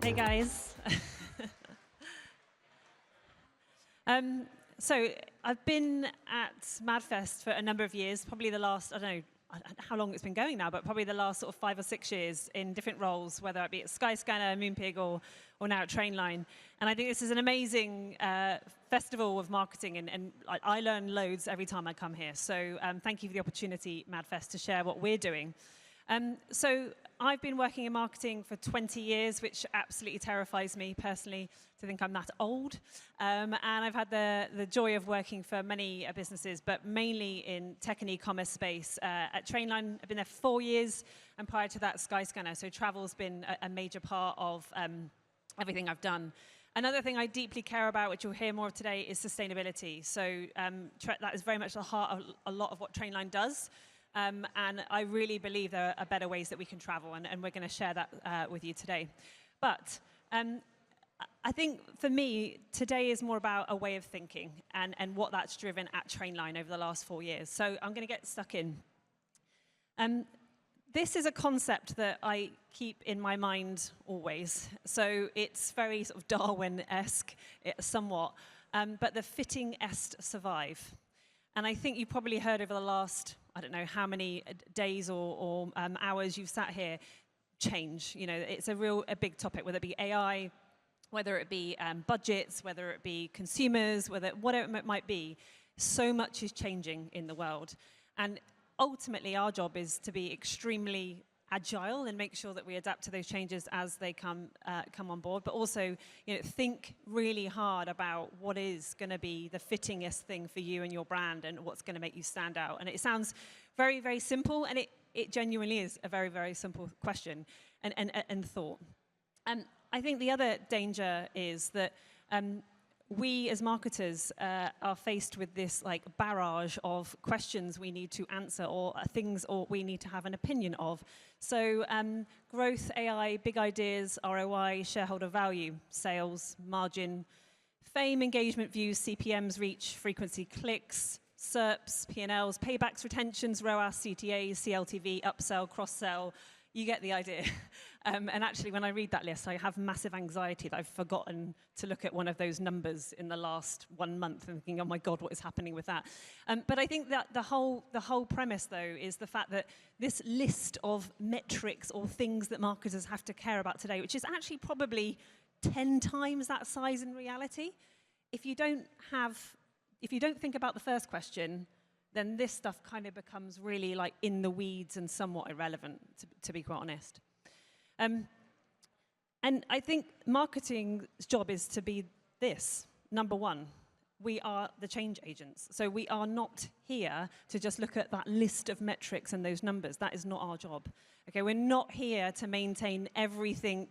Hey guys. So I've been at MadFest for a number of years, probably the last, I don't know how long it's been going now, but probably the last sort of 5 or 6 years in different roles, whether it be at Skyscanner, Moonpig, or now at Trainline. And I think this is an amazing festival of marketing, and I learn loads every time I come here. So thank you for the opportunity, MadFest, to share what we're doing. So I've been working in marketing for 20 years, which absolutely terrifies me personally to think I'm that old. And I've had the joy of working for many businesses, but mainly in tech and e-commerce space. At Trainline, I've been there for 4 years, and prior to that, Skyscanner. So travel's been a major part of everything I've done. Another thing I deeply care about, which you'll hear more of today, is sustainability. So that is very much the heart of a lot of what Trainline does. And I really believe there are better ways that we can travel, and we're going to share that with you today. But I think for me, today is more about a way of thinking and what that's driven at Trainline over the last 4 years. So I'm going to get stuck in. This is a concept that I keep in my mind always. So it's very sort of Darwin-esque, somewhat, but the fittest survive. And I think you've probably heard over the last, I don't know how many days or hours you've sat here, change. You know, it's a big topic, whether it be AI, whether it be budgets, whether it be consumers, whatever it might be. So much is changing in the world. And ultimately, our job is to be extremely agile and make sure that we adapt to those changes as they come on board, but also, you know, think really hard about what is going to be the fittingest thing for you and your brand and what's going to make you stand out. And it sounds very, very simple, and it genuinely is a very, very simple question and thought. And I think the other danger is that we as marketers are faced with this like barrage of questions we need to answer or things or we need to have an opinion of. So growth, AI, big ideas, ROI, shareholder value, sales, margin, fame, engagement, views, CPMs, reach, frequency, clicks, SERPs, P&Ls, paybacks, retentions, ROAS, CTAs, CLTV, upsell, cross-sell. You get the idea. And actually, when I read that list, I have massive anxiety that I've forgotten to look at one of those numbers in the last 1 month and thinking, oh my God, what is happening with that? But I think that the whole premise, though, is the fact that this list of metrics or things that marketers have to care about today, which is actually probably 10 times that size in reality, if you don't think about the first question, then this stuff kind of becomes really like in the weeds and somewhat irrelevant, to be quite honest. And I think marketing's job is to be this. Number one, we are the change agents. So we are not here to just look at that list of metrics and those numbers. That is not our job. Okay, we're not here to maintain everything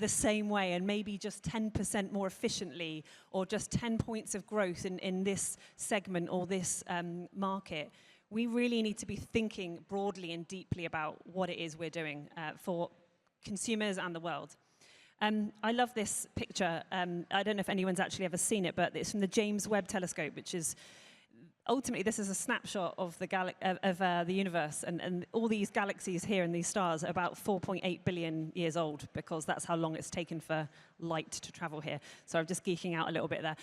the same way and maybe just 10% more efficiently or just 10 points of growth in this segment or this market. We really need to be thinking broadly and deeply about what it is we're doing for consumers and the world. I love this picture. I don't know if anyone's actually ever seen it, but it's from the James Webb Telescope, which is ultimately, this is a snapshot of the universe, and all these galaxies here and these stars are about 4.8 billion years old, because that's how long it's taken for light to travel here. So I'm just geeking out a little bit there.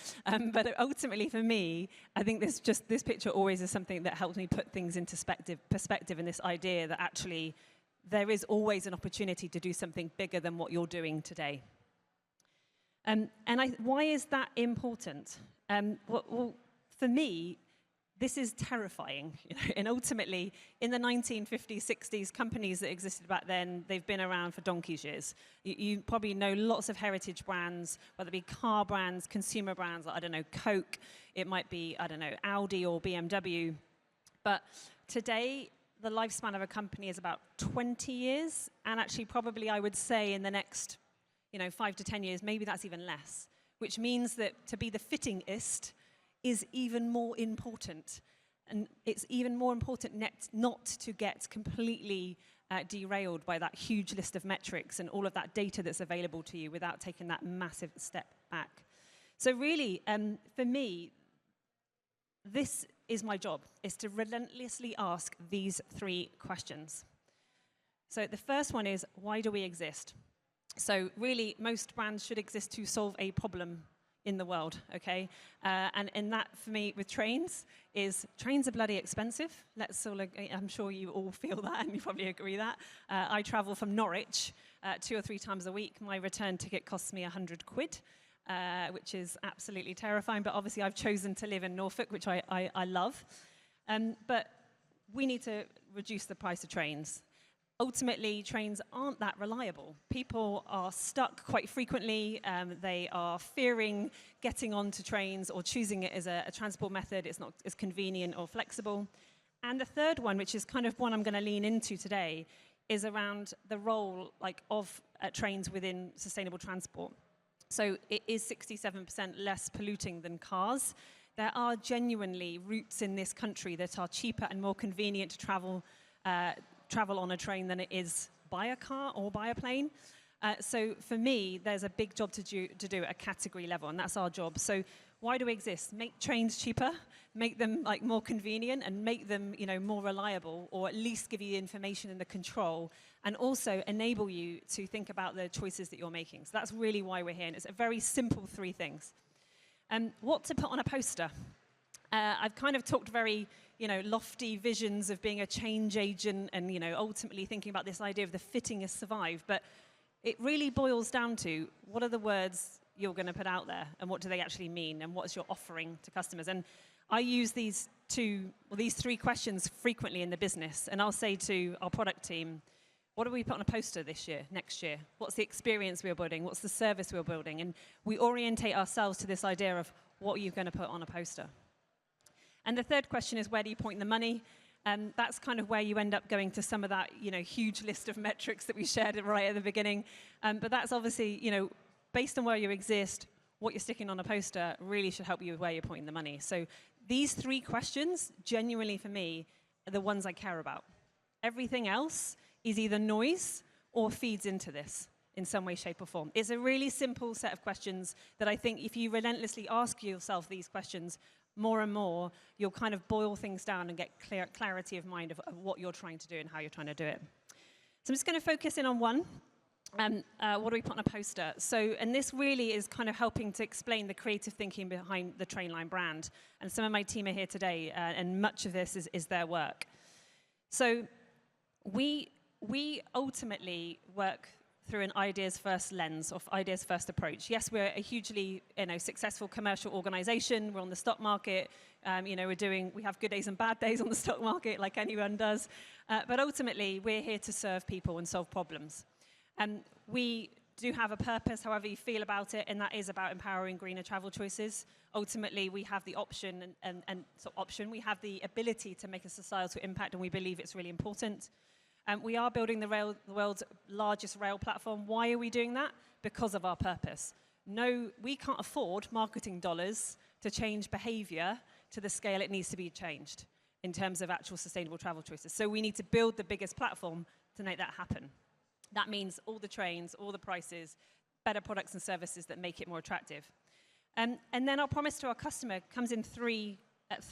But ultimately, for me, I think this picture always is something that helps me put things into perspective, and this idea that actually there is always an opportunity to do something bigger than what you're doing today. Why is that important? Well, for me, this is terrifying, you know? And ultimately, in the 1950s, 60s, companies that existed back then, they've been around for donkey's years. You probably know lots of heritage brands, whether it be car brands, consumer brands, like, I don't know, Coke, it might be, I don't know, Audi or BMW. But today, the lifespan of a company is about 20 years, and actually probably I would say in the next 5 to 10 years, maybe that's even less, which means that to be the fittingest is even more important. And it's even more important not to get completely derailed by that huge list of metrics and all of that data that's available to you without taking that massive step back. So really, for me, this is my job, is to relentlessly ask these 3 questions. So the first one is, why do we exist? So really, most brands should exist to solve a problem in the world, okay? And that, for me, with trains, is trains are bloody expensive. I'm sure you all feel that, and you probably agree that. I travel from Norwich 2 or 3 times a week. My return ticket costs me 100 quid, which is absolutely terrifying. But obviously, I've chosen to live in Norfolk, which I love. But we need to reduce the price of trains. Ultimately, trains aren't that reliable. People are stuck quite frequently. They are fearing getting onto trains or choosing it as a transport method. It's not as convenient or flexible. And the third one, which is kind of one I'm going to lean into today, is around the role of trains within sustainable transport. So it is 67% less polluting than cars. There are genuinely routes in this country that are cheaper and more convenient to travel on a train than it is by a car or by a plane. So for me, there's a big job to do at a category level, and that's our job. So why do we exist? Make trains cheaper, make them more convenient, and make them more reliable, or at least give you the information and the control, and also enable you to think about the choices that you're making. So that's really why we're here, and it's a very simple 3 things. What to put on a poster? I've kind of talked very lofty visions of being a change agent and, ultimately thinking about this idea of the fitting is survive. But it really boils down to what are the words you're going to put out there and what do they actually mean and what's your offering to customers? And I use these 3 questions frequently in the business. And I'll say to our product team, what do we put on a poster this year, next year? What's the experience we're building? What's the service we're building? And we orientate ourselves to this idea of what you're going to put on a poster. And the third question is, where do you point the money? That's kind of where you end up going to some of that, huge list of metrics that we shared right at the beginning. But that's obviously, based on where you exist, what you're sticking on a poster really should help you with where you're pointing the money. So these 3 questions, genuinely for me, are the ones I care about. Everything else is either noise or feeds into this in some way, shape, or form. It's a really simple set of questions that I think if you relentlessly ask yourself these questions more and more, you'll kind of boil things down and get clarity of mind of what you're trying to do and how you're trying to do it. So I'm just going to focus in on one. What do we put on a poster? And this really is kind of helping to explain the creative thinking behind the Trainline brand. And some of my team are here today, and much of this is their work. So we ultimately work through an ideas-first lens, or ideas-first approach. Yes, we're a hugely successful commercial organization. We're on the stock market. We have good days and bad days on the stock market, like anyone does. But ultimately, we're here to serve people and solve problems. We do have a purpose, however you feel about it, and that is about empowering greener travel choices. Ultimately, we have the option, we have the ability to make a societal impact, and we believe it's really important. We are building the world's largest rail platform. Why are we doing that? Because of our purpose. No, we can't afford marketing dollars to change behavior to the scale it needs to be changed in terms of actual sustainable travel choices. So we need to build the biggest platform to make that happen. That means all the trains, all the prices, better products and services that make it more attractive. And then our promise to our customer comes in 3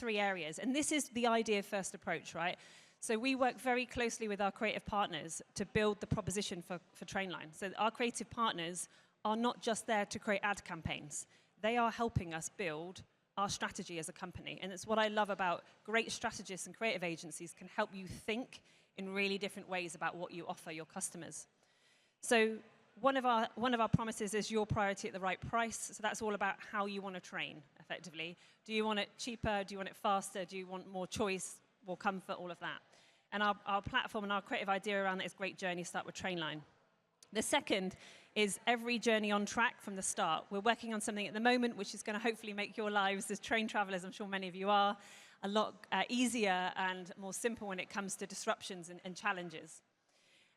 areas. And this is the idea-first approach, right? So we work very closely with our creative partners to build the proposition for Trainline. So our creative partners are not just there to create ad campaigns. They are helping us build our strategy as a company. And it's what I love about great strategists and creative agencies can help you think in really different ways about what you offer your customers. So one of our promises is your priority at the right price. So that's all about how you want to train, effectively. Do you want it cheaper? Do you want it faster? Do you want more choice, more comfort, all of that? And our platform and our creative idea around it is great journey start with Trainline. The second is every journey on track from the start. We're working on something at the moment which is going to hopefully make your lives as train travelers, I'm sure many of you are, a lot easier and more simple when it comes to disruptions and challenges.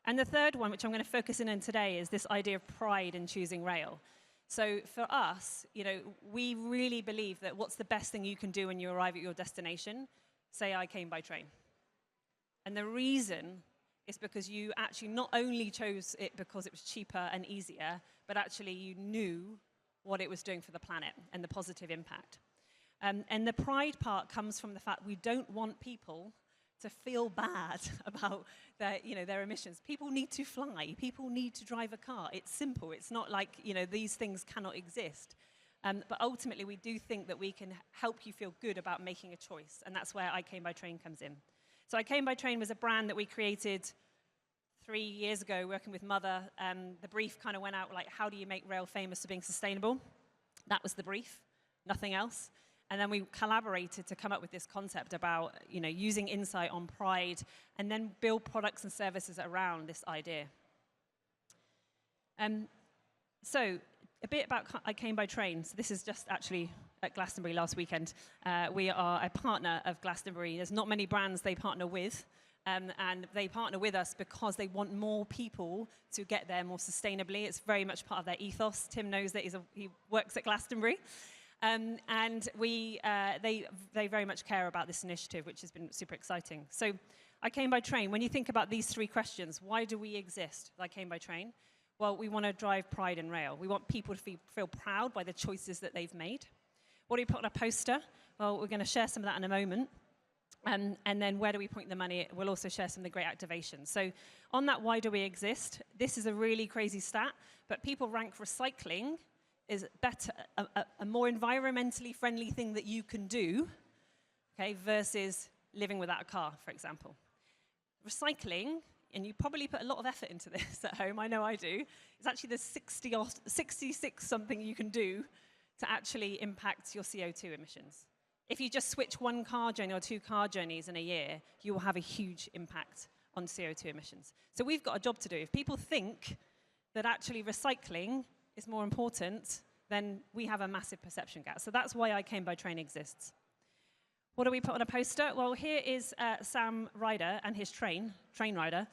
And the third one, which I'm going to focus in on today, is this idea of pride in choosing rail. So for us, we really believe that what's the best thing you can do when you arrive at your destination? Say, I came by train. And the reason is because you actually not only chose it because it was cheaper and easier, but actually you knew what it was doing for the planet and the positive impact. And the pride part comes from the fact we don't want people to feel bad about their emissions. People need to fly. People need to drive a car. It's simple. It's not like, these things cannot exist. But ultimately, we do think that we can help you feel good about making a choice. And that's where I Came by Train comes in. So I Came by Train was a brand that we created 3 years ago, working with Mother. The brief kind of went out like, how do you make rail famous for being sustainable? That was the brief, nothing else. And then we collaborated to come up with this concept about, using insight on pride and then build products and services around this idea. So a bit about I Came by Train. So this is just actually at Glastonbury last weekend. We are a partner of Glastonbury. There's not many brands they partner with. And they partner with us because they want more people to get there more sustainably. It's very much part of their ethos. Tim knows that he works at Glastonbury. And they very much care about this initiative, which has been super exciting. So I Came by Train. When you think about these 3 questions, why do we exist? I Came by Train. Well, we want to drive pride in rail. We want people to feel proud by the choices that they've made. What do we put on a poster? Well, we're going to share some of that in a moment. And then where do we point the money? We'll also share some of the great activations. So on that why do we exist, this is a really crazy stat, but people rank recycling is better, a more environmentally friendly thing that you can do, okay, versus living without a car, for example. Recycling, and you probably put a lot of effort into this at home, I know I do, it's actually the 66 something you can do to actually impact your CO2 emissions. If you just switch 1 car journey or 2 car journeys in a year, you will have a huge impact on CO2 emissions. So we've got a job to do. If people think that actually recycling is more important, then we have a massive perception gap. So that's why I Came by Train exists. What do we put on a poster? Well, here is Sam Ryder and his Train Rider.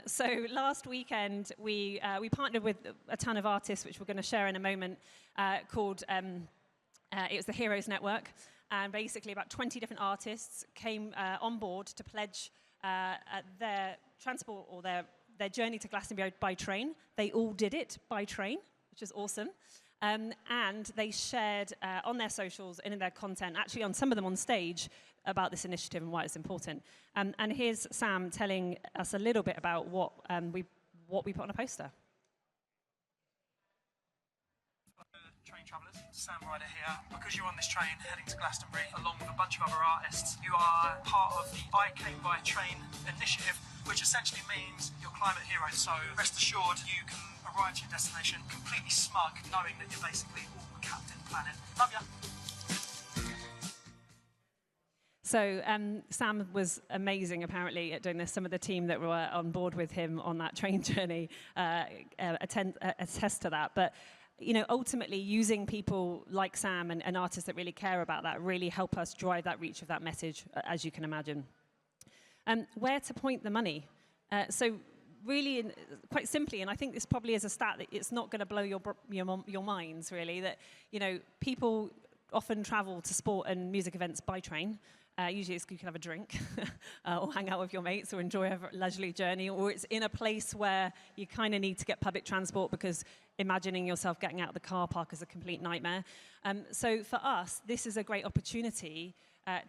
So last weekend, we partnered with a ton of artists, which we're going to share in a moment, called, it was the Heroes Network. And basically about 20 different artists came on board to pledge their transport or their journey to Glastonbury by train. They all did it by train, which is awesome. And they shared on their socials and in their content, actually on some of them on stage, about this initiative and why it's important. And here's Sam telling us a little bit about what we put on a poster. Train travellers, Sam Ryder here. Because you're on this train heading to Glastonbury along with a bunch of other artists, you are part of the I Came by Train initiative, which essentially means you're climate heroes. So rest assured you can arrive to your destination completely smug, knowing that you're basically all Captain Planet. Love ya. So Sam was amazing, apparently, at doing this. Some of the team that were on board with him on that train journey attest to that. But ultimately, using people like Sam and artists that really care about that really help us drive that reach of that message, as you can imagine. Where to point the money? So really, quite simply, and I think this probably is a stat that it's not going to blow your minds, really, that people often travel to sport and music events by train. Usually it's you can have a drink or hang out with your mates or enjoy a leisurely journey, or it's in a place where you kind of need to get public transport because imagining yourself getting out of the car park is a complete nightmare. So for us, this is a great opportunity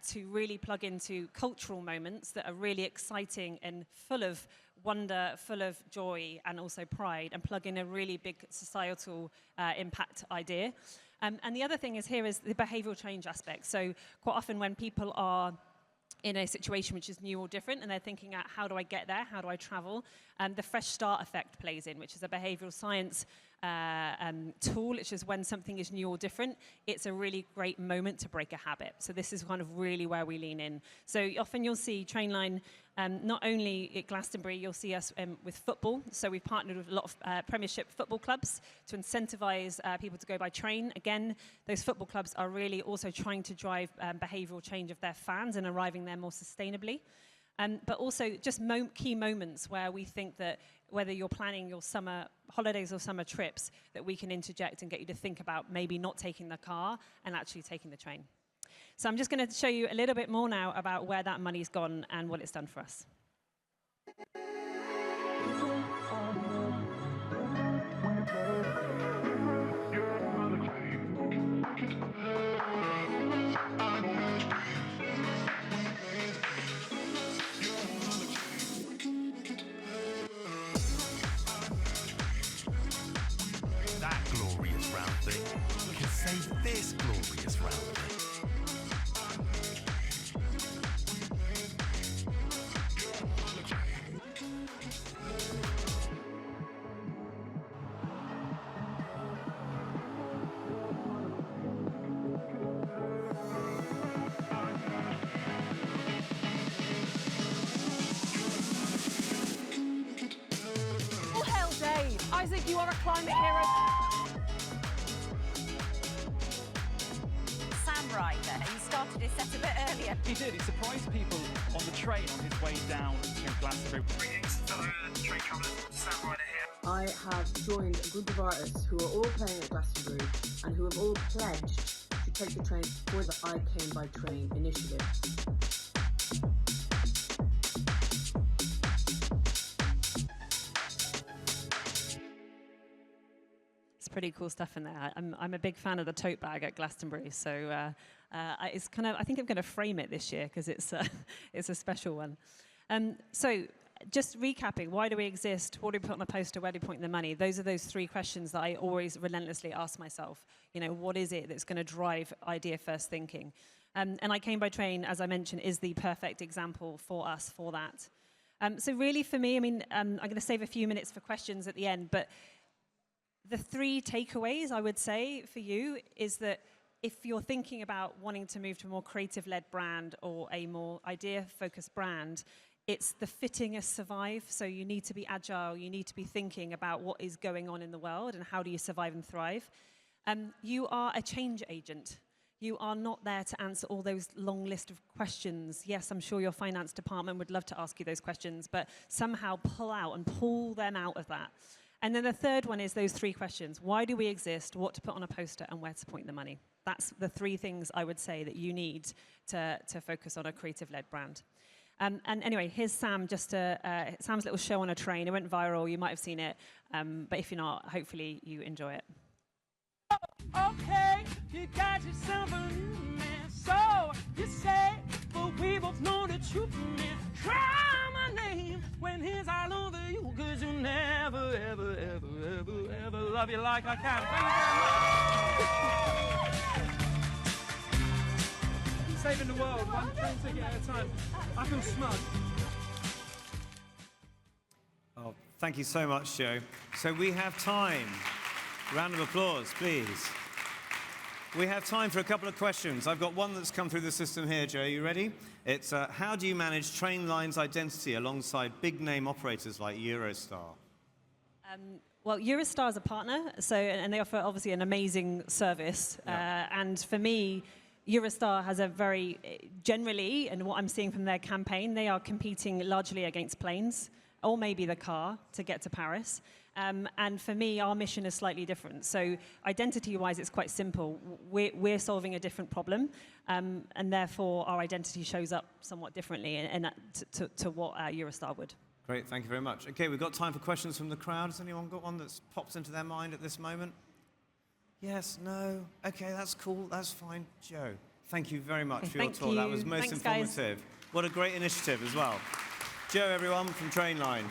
to really plug into cultural moments that are really exciting and full of wonder, full of joy, and also pride, and plug in a really big societal impact idea. And the other thing is here is the behavioural change aspect. So quite often when people are in a situation which is new or different, and they're thinking out, how do I get there? How do I travel? The fresh start effect plays in, which is a behavioural science tool, which is when something is new or different, it's a really great moment to break a habit. So this is kind of really where we lean in. So often you'll see Trainline, not only at Glastonbury, you'll see us with football. So we've partnered with a lot of Premiership football clubs to incentivise people to go by train. Again, those football clubs are really also trying to drive behavioural change of their fans and arriving there more sustainably. But also just key moments where we think that whether you're planning your summer holidays or summer trips, that we can interject and get you to think about maybe not taking the car and actually taking the train. So I'm just going to show you a little bit more now about where that money's gone and what it's done for us. save this glorious round. Oh, hell, Dave. Isaac, you are a climate hero. Sam right there. He started his set a bit earlier. He did. He surprised people on the train on his way down to Glastonbury. Greetings, fellow train travellers. Sam Ryder here. I have joined a group of artists who are all playing at Glastonbury and who have all pledged to take the train for the I Came by Train initiative. It's pretty cool stuff in there. I'm a big fan of the tote bag at Glastonbury, so it's kind of, I think I'm going to frame it this year because it's it's a special one. So just recapping, why do we exist? What do we put on a poster? Where do we point the money? Those are those three questions that I always relentlessly ask myself. You know, what is it that's going to drive idea first thinking? And I Came by Train, as I mentioned, is the perfect example for us for that. So really for me, I mean, I'm going to save a few minutes for questions at the end, but the three takeaways I would say for you is that if you're thinking about wanting to move to a more creative-led brand or a more idea-focused brand, it's the fitting as survive. So you need to be agile. You need to be thinking about what is going on in the world and how do you survive and thrive. You are a change agent. You are not there to answer all those long list of questions. Yes, I'm sure your finance department would love to ask you those questions, but somehow pull them out of that. And then the third one is those three questions. Why do we exist? What to put on a poster? And where to point the money? That's the three things I would say that you need to focus on a creative-led brand. And anyway, here's Sam, Sam's little show on a train. It went viral. You might have seen it. But if you're not, hopefully you enjoy it. Okay, you got yourself a new man, so you say, but we both know the truth, man. Cry my name when he's all over you, 'cause you'll never, ever, ever, ever, ever love you like I can. Thank you very much. Saving the world, one train ticket at a time. I feel smug. Oh, thank you so much, Joe. So we have time. Round of applause, please. We have time for a couple of questions. I've got one that's come through the system here, Joe. Are you ready? It's, how do you manage Trainline's identity alongside big-name operators like Eurostar? Well, Eurostar is a partner, and they offer, obviously, an amazing service. Yeah. And for me, Eurostar has a very, generally, and what I'm seeing from their campaign, they are competing largely against planes, or maybe the car, to get to Paris. And for me, our mission is slightly different. So identity-wise, it's quite simple. We're solving a different problem, and therefore our identity shows up somewhat differently to what Eurostar would. Great, thank you very much. Okay, we've got time for questions from the crowd. Has anyone got one that's popped into their mind at this moment? Yes, no? Okay, that's cool, that's fine. Joe, thank you very much for your talk. You. That was most Thanks, guys. informative. What a great initiative as well. Joe, everyone, from Trainline.